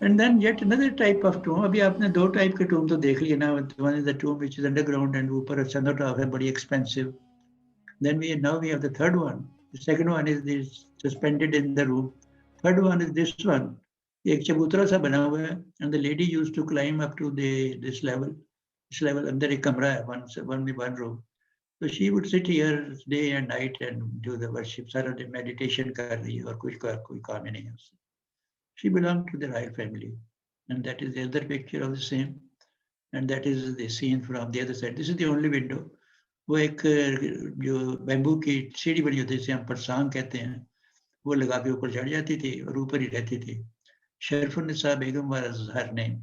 And then yet another type of tomb. अभी आपने दो टाइप के tomb तो देख लिए ना. One is the tomb which is underground and ऊपर चंदर टॉप है, बड़ी expensive. Then now we have the third one. The second one is this suspended in the room. Third one is this one. एक चबूतरा सा बना हुआ है, and the lady used to climb up to this level. This level अंदर एक कमरा है, one room. So she would sit here day and night and do the worship. सारा दिन meditation कर रही है और कोई काम ही नहीं है उससे. She belonged to the royal family, and that is the other picture of the same, and that is the scene from the other side. This is the only window. वो एक जो बैम्बू की सीढ़ी बनी होती है, जिसे हम परसांग कहते हैं, वो लगा के ऊपर चढ़ जाती थी और ऊपर ही रहती थी. शरफुन्निसा बेगम was her name,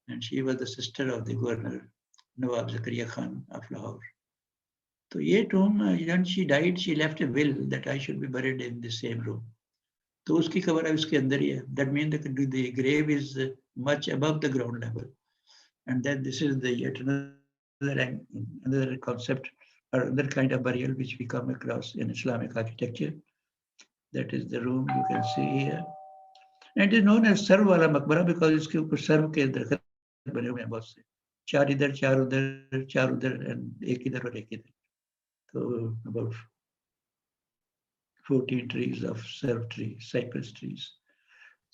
and she was the sister of the governor Nawab Zakaria Khan of Lahore. तो ये tomb, when she died, she left a will that I should be buried in the same room. तो उसकी cover अब इसके अंदर ही है. That means the grave is much above the ground level. And then this is the yet another concept or another kind of burial which we come across in Islamic architecture. That is the room you can see here. And it is known as सर्व वाला मकबरा because इसके ऊपर सर्व के दरख्त बने हुए हैं बहुत से. चार इधर, चार उधर and एक इधर और एक इधर. So about 14 trees of serve trees, cypress trees.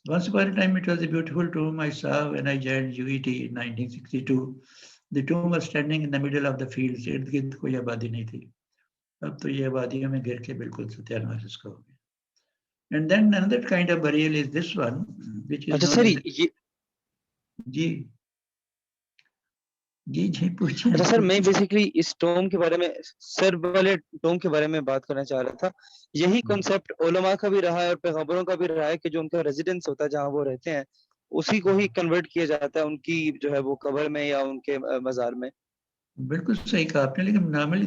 Once upon a time, it was a beautiful tomb I saw when I joined UET in 1962. The tomb was standing in the middle of the fields. इर्द-गिर्द कोई आबादी नहीं थी. अब तो ये आबादियों में घिर के बिल्कुल सत्यानाश इसका हो गया. And then another kind of burial is this one, which is known as जी पूछिए. अच्छा सर, मैं बेसिकली इस टोम के बारे में, सर वाले टोम के बारे में बात करना चाह रहा था. यही कॉन्सेप्ट उलमा का भी रहा है और पैगंबरों का भी रहा है कि जो उनका रेजिडेंस होता है, जहां वो रहते हैं, उसी को ही कन्वर्ट किया जाता है उनकी जो है वो कब्र में या उनके मजार में. बिल्कुल सही कहा आपने. लेकिन नॉर्मली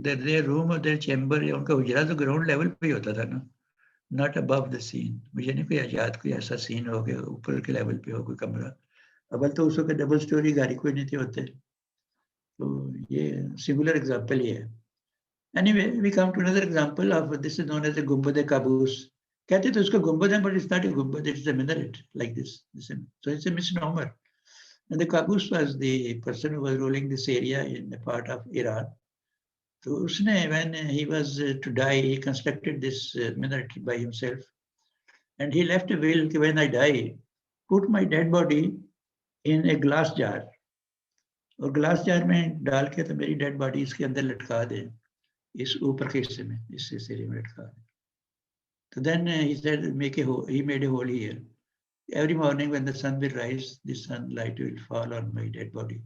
देयर रूम और देयर चैम्बर या उनका हुजरा तो ग्राउंड लेवल पे ही होता था ना, नॉट अबव द सीन. मुझे नहीं कोई याद कोई ऐसा सीन हो गया ऊपर के लेवल पे हो कोई कमरा. अबल तो उस वक्त डबल स्टोरी घर कोई नहीं थे होते. तो ये सिंगुलर एग्जांपल ही है. Anyway we come to another example of this is known as the Gonbad Qabus. कहते तो इसको गुंबद है, बट इट्स नॉट ए गुंबद, it's a minaret like this. So it's a misnomer. And the Qaboos was the person who was ruling this area in a part of Iran. So usne, when he was to die, he constructed this minaret by himself. And he left a will that when I die, put my dead body in a glass jar. और glass jar में डाल के तो मेरी dead body इसके अंदर लटका दे, इस ऊपर के हिस्से में, इस हिस्से में लटका दे. तो then he said, he made a hole here. Every morning when the sun will rise, the sunlight will fall on my dead body,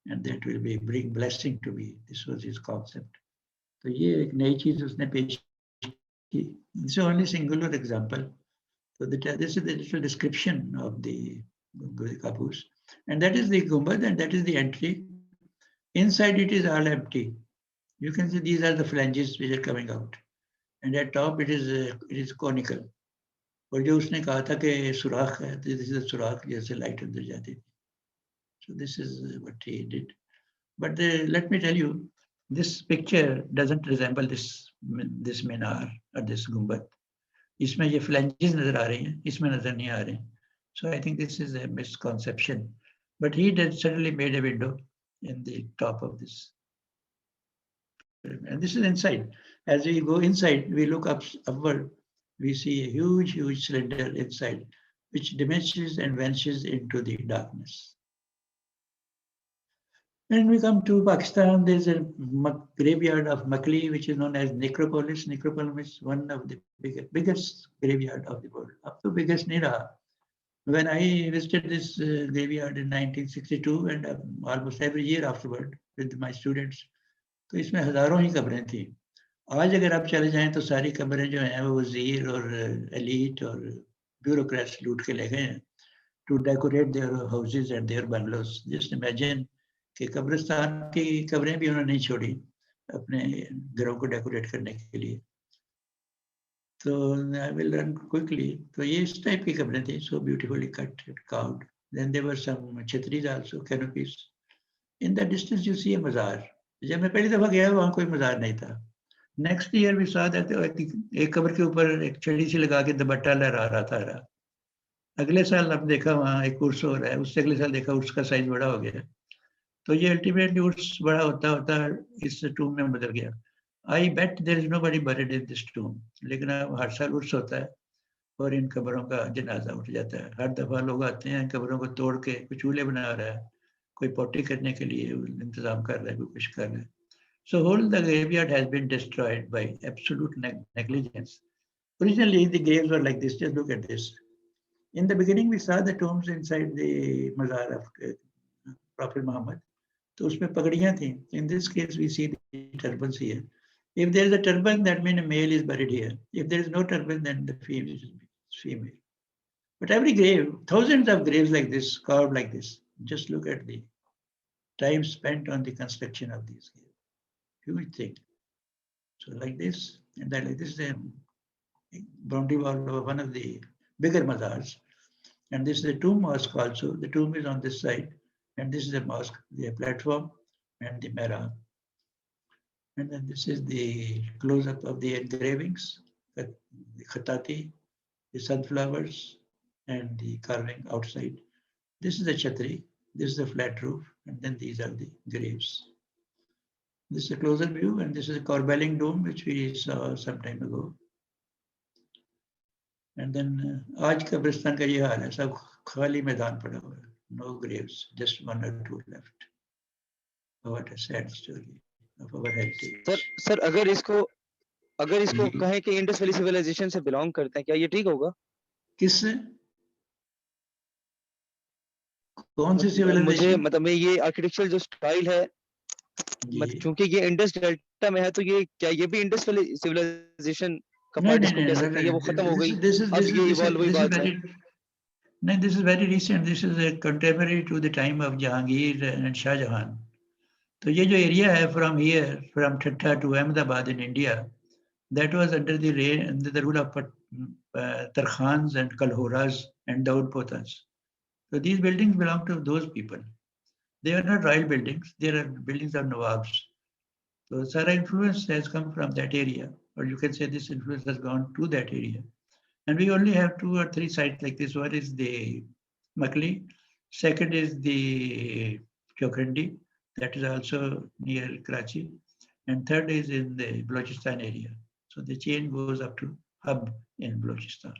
and that will bring blessing to me. This was his concept. तो ये एक नई चीज उसने पेश की. This is only singular example. So this is the little description of the Qaboos, and that is the gumbad, and that is the entry. Inside it is all empty. You can see these are the flanges which are coming out, and at top it is conical. और जो उसने कहा था कि सुराख है, this is a सुराख जैसे लाइट अंदर जाती थी. So this is what he did. But let me tell you, this picture doesn't resemble this minar or this gumbad. इसमें ये flanges नजर आ रही हैं, इसमें नजर नहीं आ रहे हैं. So I think this is a misconception. But he certainly made a window in the top of this. And this is inside. As we go inside, we look upward. We see a huge, huge cylinder inside, which diminishes and vanishes into the darkness. When we come to Pakistan, there's a graveyard of Makli, which is known as Necropolis. Necropolis is one of the biggest graveyard of the world. Up to biggest Nira. When I visited this graveyard in 1962 and almost every year afterward with my students, तो इसमें हजारों ही कब्रें थी. आज अगर आप चले जाएं तो सारी कब्रें जो हैं वो वजीर और एलीट और ब्यूरोक्रेट्स लूट के ले गए हैं to decorate their houses and their bungalows. Just imagine कि कब्रिस्तान की कब्रें भी उन्होंने नहीं छोड़ी अपने घरों को डेकोरेट करने के लिए. तो I will run quickly. तो ये इस टाइप की कब्रें थी, so beautifully cut and carved. Then there were some chhatris also, canopies. In the distance you see a मज़ार. जब मैं पहली दफा गया वहाँ कोई मज़ार नहीं था. Next year we saw that एक कब्र के ऊपर एक छड़ी सी लगा के दुपट्टा लहरा रहा था. अगले साल अब देखा वहाँ एक उर्स हो रहा है, उससे अगले साल देखा उर्स का साइज बड़ा हो गया। तो ये अल्टीमेटली उर्स बड़ा होता होता इस टूम में बदल गया। I bet there is nobody buried in this tomb. लेकिन अब हर साल उर्स होता है और इन कब्रों का जनाजा उठ जाता है। हर दफा लोग आते हैं, कब्रों को तोड़ के कुछ चूल्हे बना रहा है, कोई पोटी करने के लिए इंतजाम कर रहा है, कोई कुछ कर रहा है। So whole the graveyard has been destroyed by absolute negligence. Originally the graves were like this. Just look at this. In the beginning we saw the tombs inside the mazar of Prophet Muhammad. तो उसमें पगड़ियाँ थी. In this case we see the turbans here. If there is a turban, that means a male is buried here. If there is no turban, then the female is female. But every grave, thousands of graves like this, carved like this. Just look at the time spent on the construction of these graves. Huge thing. So like this, and then like this is the boundary wall of one of the bigger mazars. And this is the tomb mosque also. The tomb is on this side. And this is the mosque, the platform and the mihrab. And then this is the close-up of the engravings, the khatati, the sunflowers, and the carving outside. This is the chhatri, this is the flat roof, and then these are the graves. This is a closer view, and this is a corbelling dome, which we saw some time ago. And then आज कब्रिस्तान का ये हाल है, सब खाली मैदान पड़ा हुआ है, no graves, just one or two left. What a sad story of our heritage. Sir अगर इसको कहें कि इंडस वैली सिविलाइजेशन से बिलोंग करते हैं, क्या ये ठीक होगा? किससे? कौन सी सिविलाइजेशन? मुझे मतलब ये आर्किटेक्चरल जो स्टाइल है, मतलब चूंकि ये इंडस डेल्टा में है, तो ये क्या ये भी इंडस वैली सिविलाइजेशन का पार्ट इसको कह सकते हैं, या वो खत्म हो गई, अब ये इवॉल्व हुई बात है? नहीं, this is very recent. This is a contemporary to the time of Jahangir and Shah Jahan. तो ये जो एरिया है from here, from Thatta to Ahmedabad in India, that was under the rule of Tarkhans and Kalhoras and Daudpotas. So these buildings belong to those people. They are not royal buildings. They are buildings of Nawabs. So Sara influence has come from that area, or you can say this influence has gone to that area. And we only have 2 or 3 sites like this. One is the Makli, second is the Chokhandi, that is also near Karachi, and third is in the Balochistan area. So the chain goes up to Hub in Balochistan.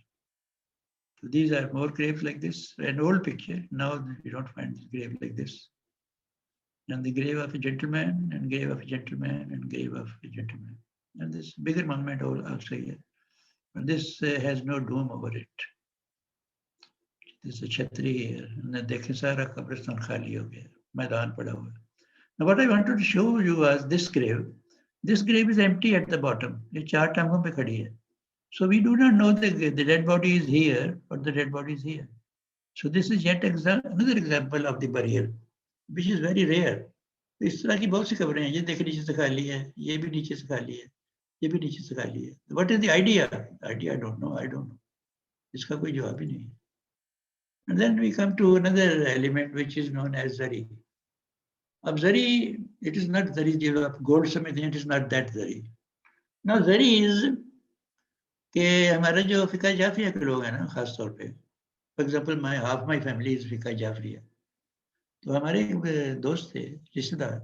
So these are more graves like this. An old picture. Now you don't find this grave like this. And the grave of a gentleman, and grave of a gentleman, and grave of a gentleman. And this bigger monument also here. But this has no dome over it. This is a chhatri here. देखें सारा कब्रिस्तान खाली हो गया, मैदान पड़ा हुआ. Now what I wanted to show you was this grave. This grave is empty at the bottom. ये 4 टांगों पे खड़ी है. So we do not know the dead body is here, but the dead body is here. So this is yet another example of the burial, which is very rare. इस तरह की बहुत सी खबरें हैं. ये देख नीचे से खाली है, ये भी नीचे से खाली है, ये भी नीचे से खाली है. What is the idea? Idea I don't know. इसका कोई जवाब ही नहीं. And then we come to another element which is known as zari. अब zari, it is not zari जो आप gold समझते हैं, it is not that zari. Now zari is कि हमारे जो फिका जाफरिया के लोग हैं ना, खास तौर पे, for example half my family is फिका जाफरिया. तो हमारे एक दोस्त थे, रिश्तेदार,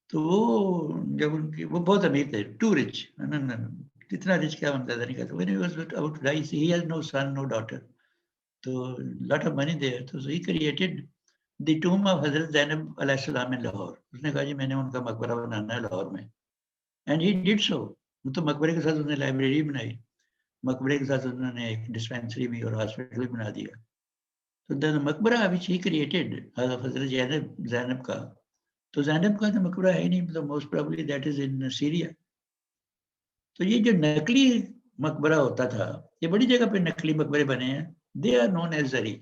तो वो जब उनकी वो बहुत अमीर थे, too rich, कितना रिच क्या बनता था नहीं कहता. When he was about to die, he has no son, no daughter, तो lot of money there, तो he created the tomb of Hazrat Zainab alayhi salam in Lahore. उसने कहा जी मैंने उनका मकबरा बनाना है लाहौर में, and he did so. तो मकबरे के साथ उसने लाइब्रेरी बनाई, मकबरे के साथ उन्होंने एक डिस्पेंसरी भी और हॉस्पिटल भी बना दिया. तो द मकबरा which he created हजरत ज़ैनब का, तो ज़ैनब का तो मकबरा है ही नहीं, तो most probably that is in Syria. तो ये जो नकली मकबरा होता था, ये बड़ी जगह पे नकली मकबरे बने हैं, दे आर नोन एज जरी.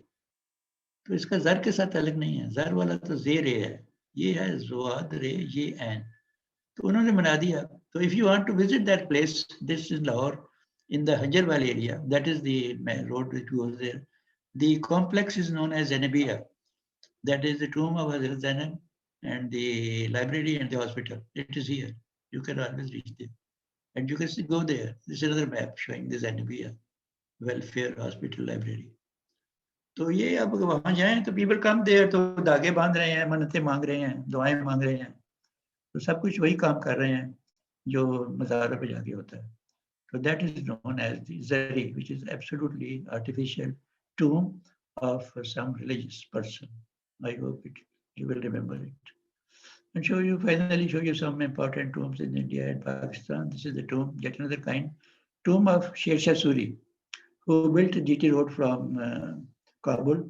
तो इसका जर के साथ अलग नहीं है, जर वाला तो जे रे है, ये है ज़ुआद रे ये एन. तो उन्होंने बना दिया. तो if you want to visit that place, this is Lahore in the Hajarwal area, that is the road which goes there. The complex is known as Zainabiyya. That is the tomb of Hazrat Zainab and the library and the hospital. It is here. You can always reach there. And you can go there. This is another map showing the Zainabiyya Welfare Hospital Library. तो ये अब वहां जाएं तो people come there, तो धागे बांध रहे हैं, मन्नतें मांग रहे हैं, दुआएं मांग रहे हैं, तो सब कुछ वही काम कर रहे हैं जो मज़ारों पे जाके होता है. So that is known as the zari, which is absolutely artificial tomb of some religious person. I hope you will remember it. And finally show you some important tombs in India and Pakistan. This is the tomb, yet another kind, tomb of Sher Shah Suri, who built GT Road from Kabul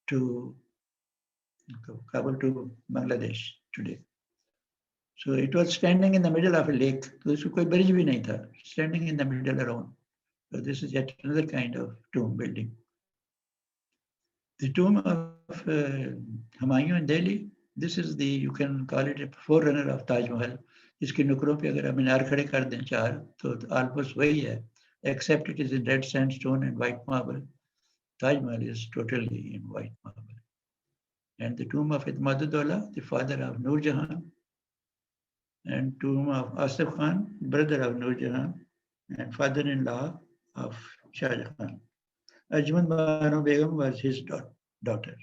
to Bangladesh today. So it was standing in the middle of a lake. So इसको कोई bridge भी नहीं था, standing in the middle around. So this is yet another kind of tomb building. The tomb of Humayun in Delhi, this is the, you can call it a forerunner of Taj Mahal. इसके नुकरों पे अगर हम मीनार खड़े कर दें चार, तो almost वही है, except it is in red sandstone and white marble. Taj Mahal is totally in white marble. And the tomb of Itmaduddaulah, the father of Noor Jahan, and tomb of Asif Khan, brother of Noor Jahan, and father-in-law of Shah Jahan Khan. Ajman Banu Begum was his daughter.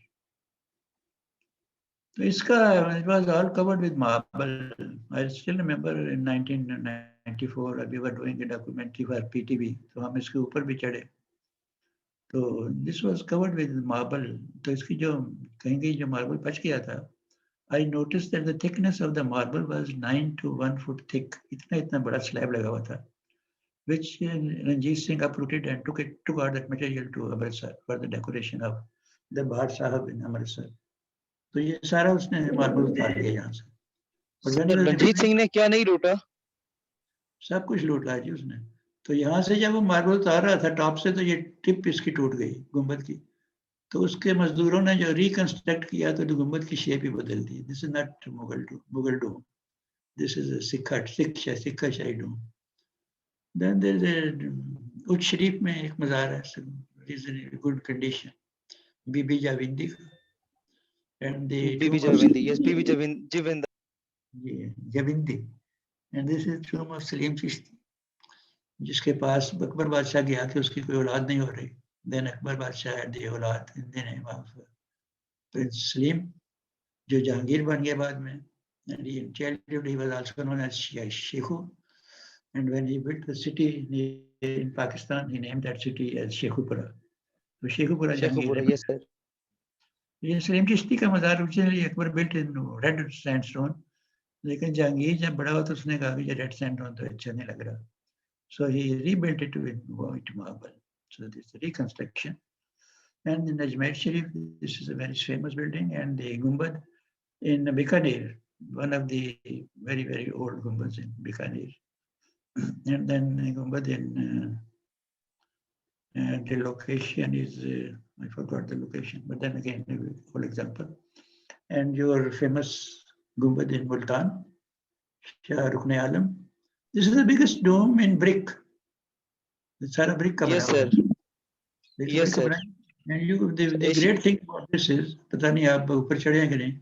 So it was all covered with marble. I still remember in 1994 we were doing a documentary for PTV. So हम इसके ऊपर भी चढ़े. So this was covered with marble. तो इसकी जो कहीं जो marble बच गया था, I noticed that the thickness of the marble was 9 to 1 foot thick. इतना बड़ा slab लगा हुआ था, which Ranjit Singh uprooted and took out that material to Amritsar for the decoration of the Bahar Sahib in Amritsar. तो ये सारा उसने marble उतार लिया यहाँ से. सर रणजीत सिंह ने क्या नहीं लूटा? सब कुछ लूटा जी उसने. तो यहाँ से जब वो मार्बल उतार रहा था टॉप से, तो ये टिप इसकी टूट गई गुंबद की. तो उसके मजदूरों ने जो रिकंस्ट्रक्ट किया तो गुंबद की शेप ही बदल दी. This is not Mughal dome, this is Sikka Shahi dome. Then there is Uch Sharif में एक मज़ार है, it is in good condition, Bibi Javindi, and the Bibi जविंदी, yes, Bibi जविंदा. Yeah, Javindi, and this is tomb of Salim Chishti, जिसके पास अकबर बादशाह गया कि उसकी कोई औलाद नहीं हो रही. Then Akbar Badshah had the औलाद in the name of Prince Salim, जो जहांगीर बन गया बाद में. And in childhood he was also known as Shekhu. And when he built the city in Pakistan, he named that city as Shekhupura. So Shekhupura Jahangir. Yes sir. ये सलीम चिश्ती का मज़ार originally Akbar built in red sandstone, लेकिन जहांगीर जब बड़ा हुआ तो उसने कहा कि ये red sandstone तो अच्छा नहीं लग रहा. So he rebuilt it with white marble. So this is reconstruction. And in Ajmer Sharif, this is a very famous building, and the Gumbad in Bikaner, one of the very, very old Gumbads in Bikaner. And then Gumbad in the location is, I forgot the location, but then again, for example. And your famous Gumbad in Multan, Shah Rukn Alam. This is the biggest dome in brick. It's a brick. Yes, sir. Yes, sir. And the great thing about this is, पता नहीं आप ऊपर चढ़े हैं कि नहीं,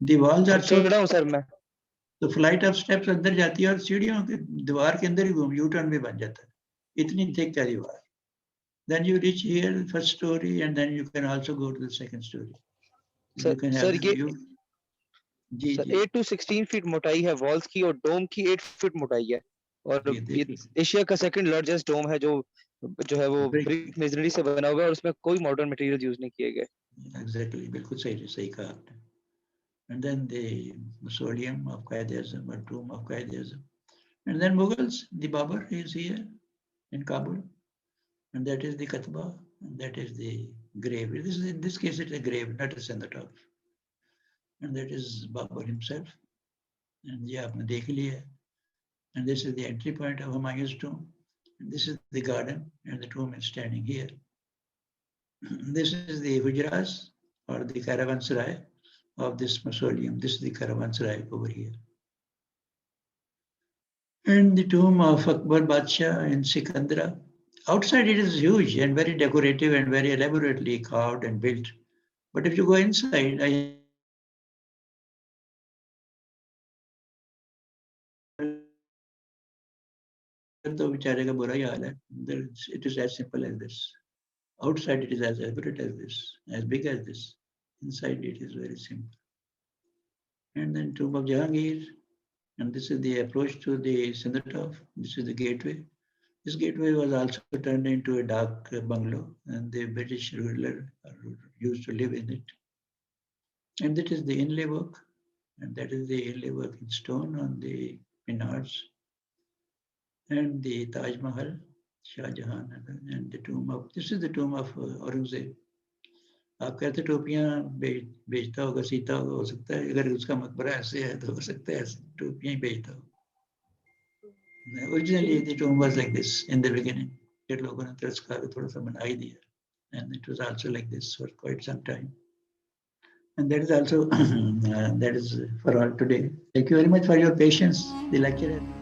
the walls are so. चढ़ा हूँ सर मैं. तो flight of steps अंदर जाती है और सीढ़ियों के दीवार के अंदर ही U-turn भी बन जाता है. इतनी thick है दीवार. Then you reach here, first story, and then you can also go to the second story. Sir, ये 8 to 16 feet मोटाई है walls की और dome की 8 feet मोटाई है. और ये एशिया का second largest dome है जो है वो brick masonry से बना हुआ है और उसमें कोई modern material use नहीं किए गए. Exactly, बिल्कुल सही कहा आपने. And then the mausoleum of Quaid-e-Azam, or tomb of Quaid-e-Azam. And then Mughals, the Babur is here in Kabul. And that is the Katba, and that is the grave. In this case, it's a grave, not a cenotaph. And that is Babur himself. And yeah, आपने देख लिया. And this is the entry point of Humayun's tomb. And this is the garden, and the tomb is standing here. This is the Hujras, or the caravanserai of this mausoleum. This is the caravanserai over here. And the tomb of Akbar Badshah in Sikandra. Outside it is huge and very decorative and very elaborately carved and built. But if you go inside, it is as simple as this. Outside it is as elaborate as this, as big as this. Inside it is very simple. And then tomb of Jahangir, and this is the approach to the cenotaph. This is the gateway. This gateway was also turned into a dark bungalow, and the British ruler used to live in it. And that is the inlay work, and that is the inlay work in stone on the minarets. And the Taj Mahal, Shah Jahan, and the tomb of, this is the tomb of Aurangzeb. आप कहते टोपियां बेचता होगा, सीता होगा, हो सकता है अगर उसका मकबरा ऐसे है तो हो सकता है टोपियां ही बेचता हो. Originally the tomb was like this in the beginning. फिर लोगों ने तरस खा के थोड़ा सा बना ही दिया. And it was also like this for quite some time. And that is also that is for all today. Thank you very much for your patience. The lecture.